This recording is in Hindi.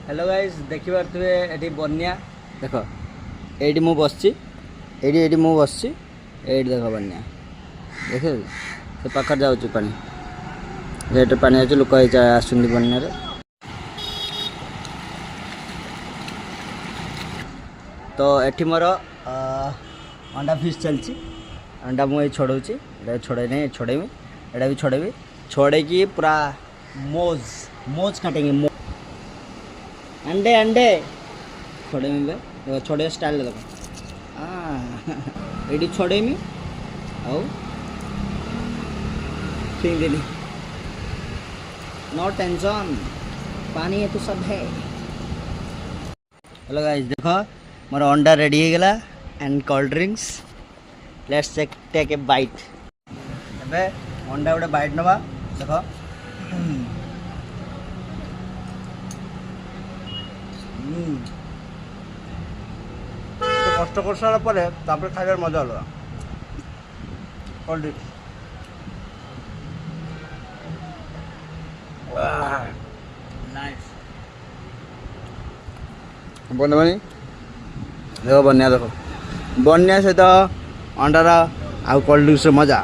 हेलो गाइस देखि पारथुबे एठी बन्या देख एठी मु बसछि एठी मु बसछि एठी देख बन्या देख से पाखर जाउछि पानी रेट पानी आछि लोक आसुंदी बन्या रे तो एठी मोर अंडा फिश चलछि अंडा मु छोड़ौछि एटा छोड़े नहीं छोड़ेबी एटा भी छोड़ेबी छोड़े की पूरा मोज मोज काटेंगे अंडे अंडे छोड़े में देखो छोड़े स्टाइल देखो एडी छोड़े में आओ फेंक देनी नो टेंशन पानी है तो सब है। हेलो गाइस देखो मोर अंडा रेडी हो गला and cold drinks let's take a bite एबे अंडा गोटे बाइट नवा देखो तो कष्ट कर सारा पर खाइबार मजा अलग कोल्ड ड्रिंक्स बनी देखो बन्या देखो बन्या सहित अंडार आउ कोल्ड ड्रिंक्स मजा।